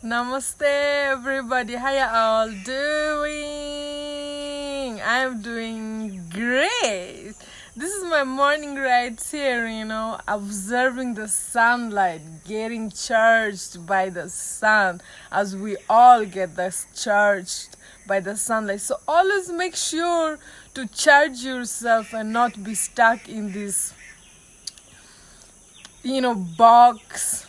Namaste, everybody. How you all doing? I'm doing great. This is my morning right here, observing the sunlight, getting charged by the sun as we all get this charged by the sunlight. So always make sure to charge yourself and not be stuck in this, box,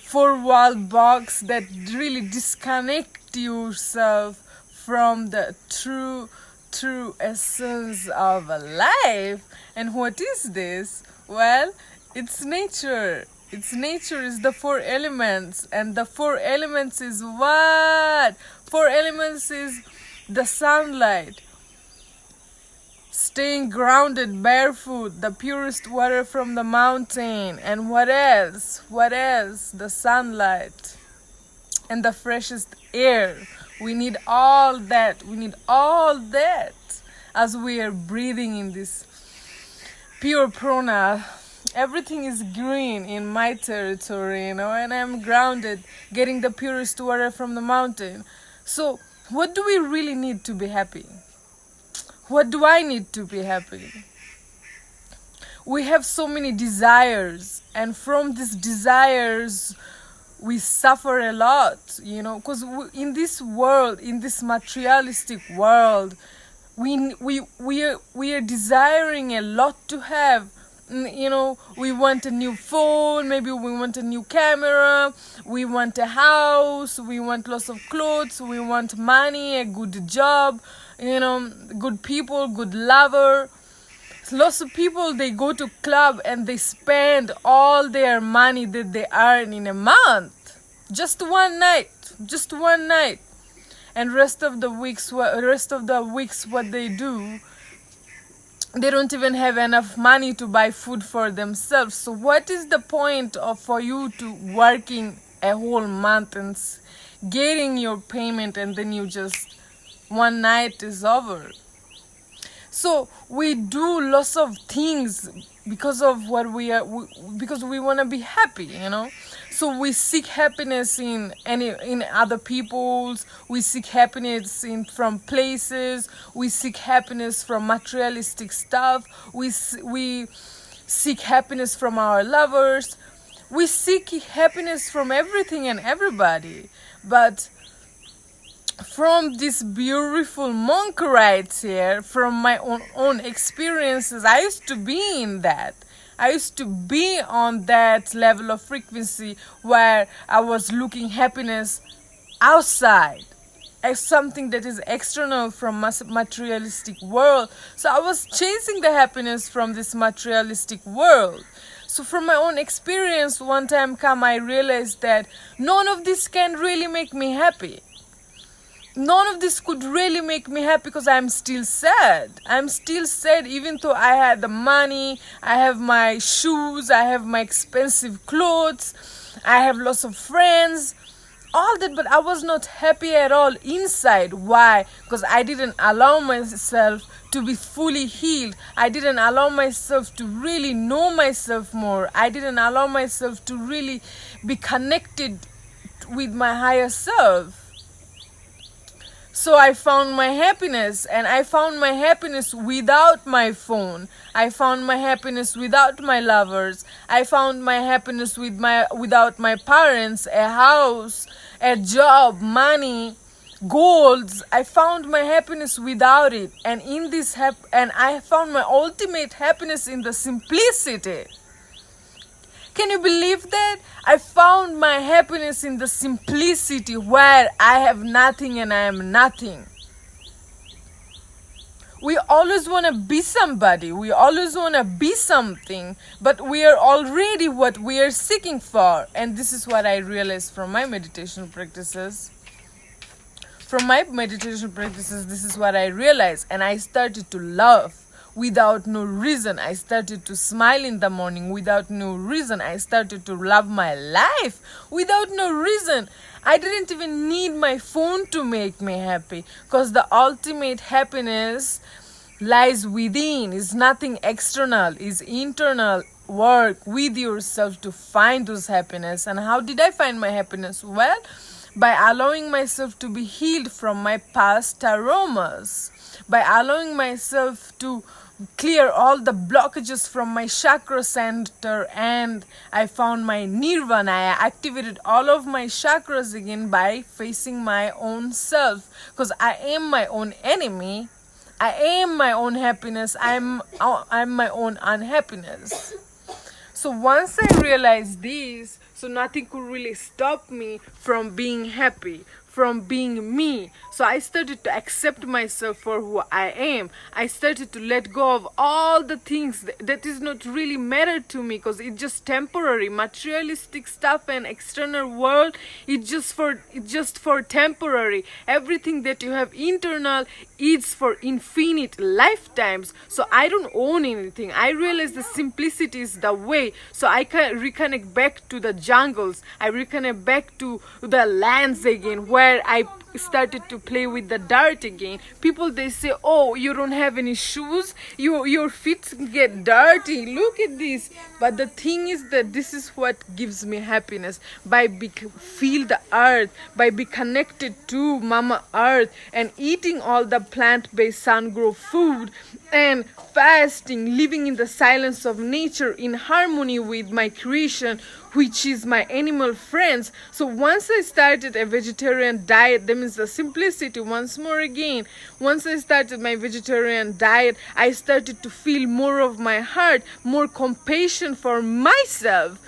four-wall box that really disconnect yourself from the true essence of a life. And what is this? Well, it's nature. Nature is the four elements, and the four elements is what? Four elements is the sunlight, staying grounded barefoot, the purest water from the mountain, and what else? What else? The sunlight and the freshest air. We need all that. We need all that as we are breathing in this pure prana. Everything is green in my territory, and I'm grounded, getting the purest water from the mountain. So, what do we really need to be happy? What do I need to be happy? We have so many desires, and from these desires, we suffer a lot, because in this world, in this materialistic world, we are desiring a lot to have. We want a new phone, maybe we want a new camera, we want a house, we want lots of clothes, we want money, a good job, good people, good lover. Lots of people, they go to club and they spend all their money that they earn in a month. Just one night. And rest of the weeks what they do, they don't even have enough money to buy food for themselves. So what is the point of for you to working a whole month and getting your payment, and then you just one night is over? So we do lots of things because of what because we want to be happy, So we seek happiness in other people's. We seek happiness from places. We seek happiness from materialistic stuff. We seek happiness from our lovers. We seek happiness from everything and everybody. But from this beautiful monk right here, from my own experiences, I used to be in that. I used to be on that level of frequency where I was looking happiness outside as something that is external from materialistic world. So I was chasing the happiness from this materialistic world. So from my own experience, one time I realized that none of this can really make me happy. None of this could really make me happy because I'm still sad. I'm still sad even though I had the money, I have my shoes, I have my expensive clothes, I have lots of friends, all that, but I was not happy at all inside. Why? Because I didn't allow myself to be fully healed. I didn't allow myself to really know myself more. I didn't allow myself to really be connected with my higher self. So I found my happiness, and I found my happiness without my phone. I found my happiness without my lovers. I found my happiness without my parents, a house, a job, money, golds. I found my happiness without it, and and I found my ultimate happiness in the simplicity. Can you believe that? I found my happiness in the simplicity where I have nothing and I am nothing. We always want to be somebody. We always want to be something, but we are already what we are seeking for. And this is what I realized from my meditation practices. This is what I realized, and I started to love. Without no reason, I started to smile in the morning. Without no reason, I started to love my life. Without no reason, I didn't even need my phone to make me happy, because the ultimate happiness lies within. Is nothing external, is internal. Work with yourself to find those happiness. And how did I find my happiness? Well, by allowing myself to be healed from my past traumas, by allowing myself to clear all the blockages from my chakra center, and I found my nirvana. I activated all of my chakras again by facing my own self, because I am my own enemy. I am my own happiness. I'm my own unhappiness. So once I realized this, so nothing could really stop me from being happy, from being me. So I started to accept myself for who I am. I started to let go of all the things that is not really matter to me, because it's just temporary. Materialistic stuff and external world, it's just for temporary. Everything that you have internal, it's for infinite lifetimes. So I don't own anything. I realize the simplicity is the way. So I can reconnect back to the jungles. I reconnect back to the lands again, where I started to play with the dirt again. People, they say, oh, you don't have any shoes, your feet get dirty, look at this. But the thing is that this is what gives me happiness, by feel the earth, by be connected to Mama Earth, and eating all the plant-based sun-grow food, and fasting, living in the silence of nature, in harmony with my creation, which is my animal friends. So once I started a vegetarian diet, that means the simplicity once more again. Once I started my vegetarian diet, I started to feel more of my heart, more compassion for myself.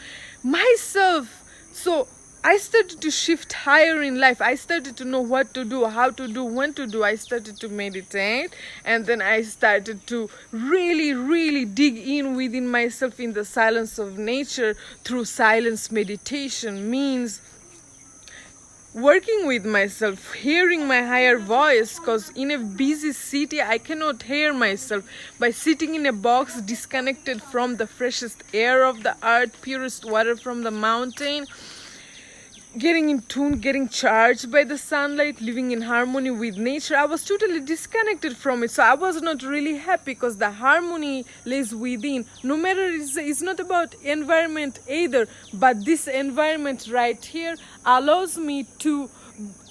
So I started to shift higher in life. I started to know what to do, how to do, when to do. I started to meditate, and then I started to really, really dig in within myself in the silence of nature through silence meditation. Means working with myself, hearing my higher voice, because in a busy city I cannot hear myself. By sitting in a box disconnected from the freshest air of the earth, purest water from the mountain, getting in tune, getting charged by the sunlight, living in harmony with nature, I was totally disconnected from it. So I was not really happy, because the harmony lays within. No matter, it's not about environment either, but this environment right here allows me to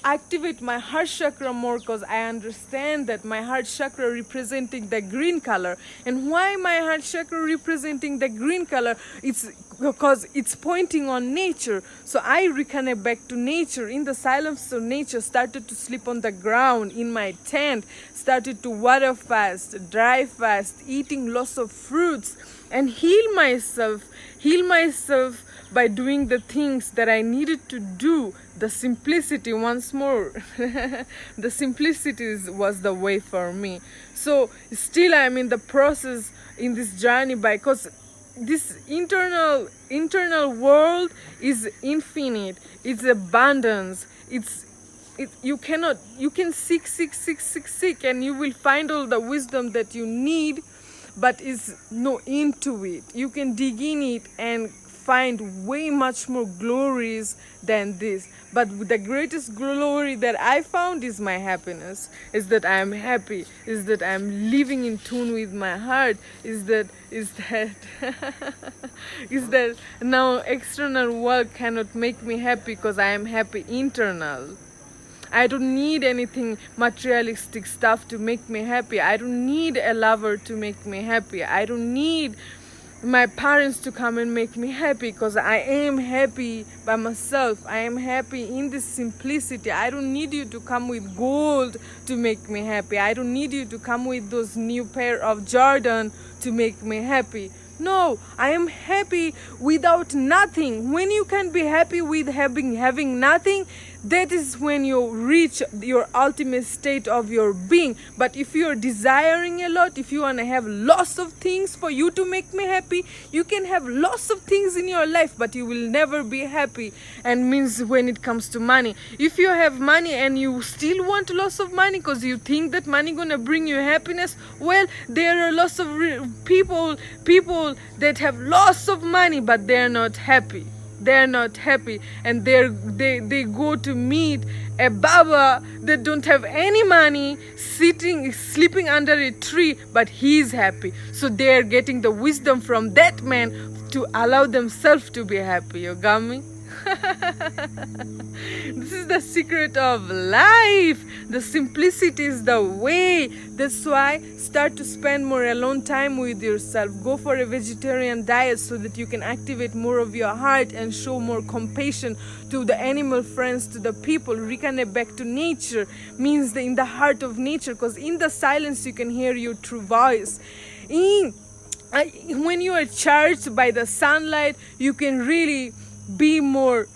activate my heart chakra more, because I understand that my heart chakra representing the green color. And why my heart chakra representing the green color? It's because it's pointing on nature. So I reconnect back to nature. In the silence of nature, started to sleep on the ground in my tent, started to water fast, dry fast, eating lots of fruits, and heal myself by doing the things that I needed to do. The simplicity once more. The simplicity was the way for me. So still I'm in the process in this journey, because this internal world is infinite. It's abundance. You can seek, and you will find all the wisdom that you need, but is no into it. You can dig in it and find way much more glories than this. But the greatest glory that I found is my happiness, is that I am happy, is that I am living in tune with my heart, is that is that now external world cannot make me happy, because I am happy internal. I don't need anything materialistic stuff to make me happy. I don't need a lover to make me happy. I don't need my parents to come and make me happy, because I am happy by myself. I am happy in this simplicity. I don't need you to come with gold to make me happy. I don't need you to come with those new pair of Jordan to make me happy. No, I am happy without nothing. When you can be happy with having nothing, that is when you reach your ultimate state of your being. But if you are desiring a lot, if you want to have lots of things for you to make me happy, you can have lots of things in your life, but you will never be happy. And means when it comes to money, if you have money and you still want lots of money because you think that money gonna bring you happiness, well, there are lots of people that have lots of money, but they're not happy. They're not happy, and they go to meet a Baba that don't have any money, sleeping under a tree, but he's happy. So they're getting the wisdom from that man to allow themselves to be happy. You got me? This is the secret of life. The simplicity is the way. That's why start to spend more alone time with yourself. Go for a vegetarian diet so that you can activate more of your heart and show more compassion to the animal friends, to the people. Reconnect back to nature means in the heart of nature, because in the silence you can hear your true voice. When you are charged by the sunlight, you can really be more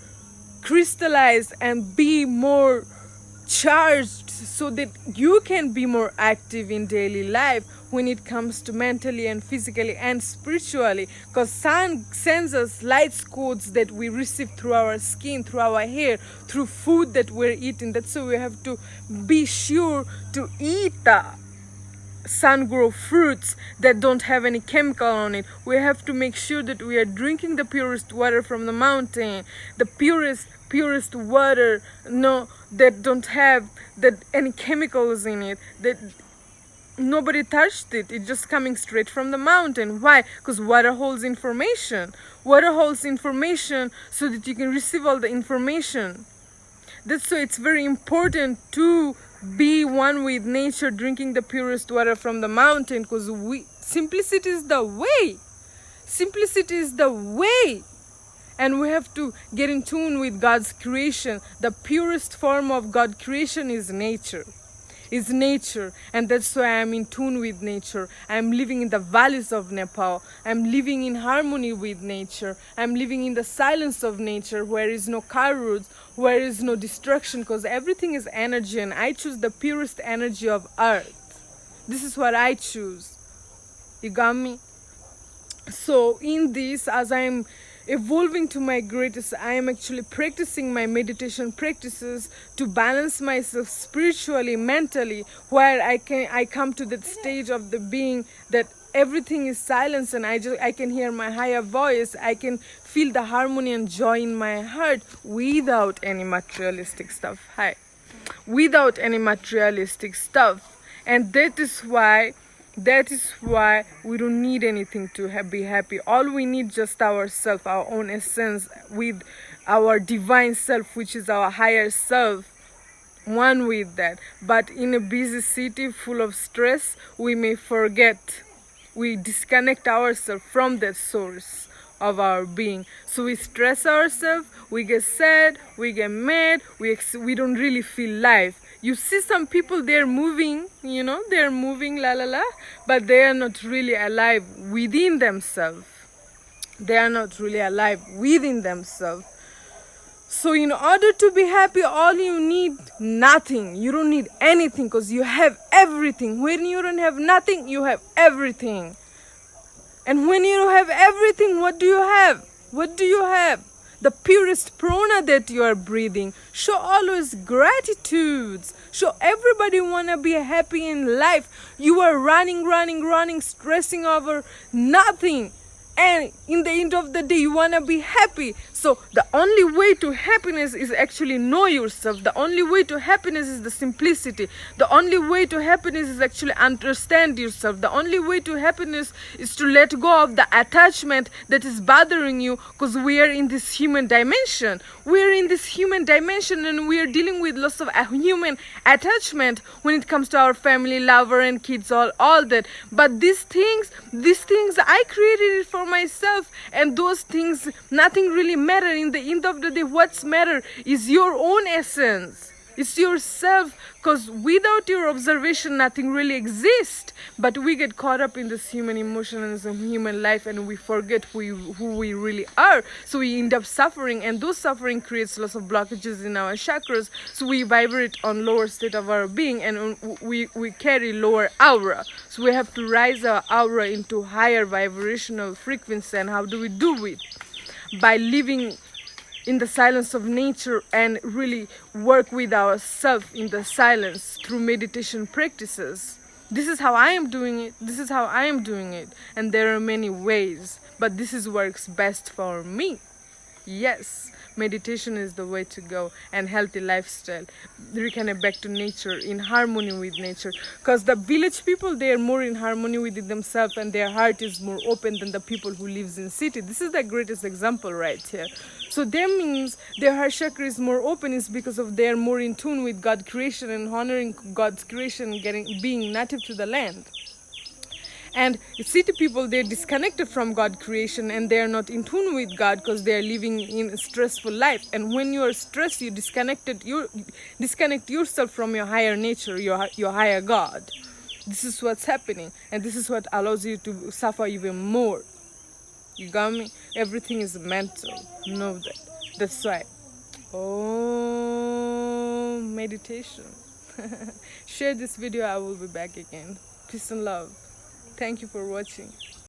crystallized and be more charged so that you can be more active in daily life when it comes to mentally and physically and spiritually, because sun sends us light codes that we receive through our skin, through our hair, through food that we're eating. That's why we have to be sure to eat the sun-grown fruits that don't have any chemical on it. We have to make sure that we are drinking the purest water from the mountain, the purest water, that don't have any chemicals in it, that nobody touched it. It's just coming straight from the mountain. Why? Because water holds information. Water holds information so that you can receive all the information. That's why it's very important to be one with nature, drinking the purest water from the mountain, because simplicity is the way. Simplicity is the way. And we have to get in tune with God's creation. The purest form of God's creation is nature. And that's why I'm in tune with nature. I'm living in the valleys of Nepal. I'm living in harmony with nature. I'm living in the silence of nature, where is no car roads, where is no destruction, because everything is energy, and I choose the purest energy of earth. This is what I choose. You got me? So in this, as I'm evolving to my greatest, I am actually practicing my meditation practices to balance myself spiritually, mentally, where I come to that stage of the being that everything is silence, and I can hear my higher voice. I can feel the harmony and joy in my heart without any materialistic stuff. Without any materialistic stuff. And that is why we don't need anything to be happy. All we need just ourself, our own essence, with our divine self, which is our higher self, one with that. But in a busy city full of stress, we may forget. We disconnect ourselves from that source of our being. So we stress ourselves, we get sad, we get mad, we don't really feel life. You see some people, they're moving, they're moving, but they are not really alive within themselves. They are not really alive within themselves. So in order to be happy, all you need, nothing. You don't need anything, because you have everything. When you don't have nothing, you have everything. And when you have everything, what do you have? What do you have? The purest prana that you are breathing. Show always gratitudes. Show everybody wanna be happy in life. You are running, stressing over nothing. And in the end of the day, you want to be happy. So the only way to happiness is actually know yourself. The only way to happiness is the simplicity. The only way to happiness is actually understand yourself. The only way to happiness is to let go of the attachment that is bothering you, because we are in this human dimension. We are in this human dimension, and we are dealing with lots of human attachment when it comes to our family, lover, and kids, all that. But these things I created it for myself, and those things, nothing really matter. In the end of the day, what's matter is your own essence. It's yourself, because without your observation, nothing really exists. But we get caught up in this human emotion and this human life, and we forget who we really are. So we end up suffering, and those suffering creates lots of blockages in our chakras. So we vibrate on lower state of our being, and we carry lower aura. So we have to rise our aura into higher vibrational frequency. And how do we do it? By living in the silence of nature and really work with ourselves in the silence through meditation practices. This is how I am doing it. And there are many ways, but this is works best for me. Yes, meditation is the way to go, and healthy lifestyle. Reconnect back to nature, in harmony with nature. Because the village people, they are more in harmony with themselves, and their heart is more open than the people who lives in city. This is the greatest example right here. So that means their heart chakra is more open, is because of they're more in tune with God creation and honoring God's creation, being native to the land. And city people, they're disconnected from God creation and they're not in tune with God because they're living in a stressful life. And when you are stressed, you disconnect yourself from your higher nature, your higher God. This is what's happening, and this is what allows you to suffer even more. You got me? Everything is mental. Know that. That's why. Oh, meditation. Share this video. I will be back again. Peace and love. Thank you for watching.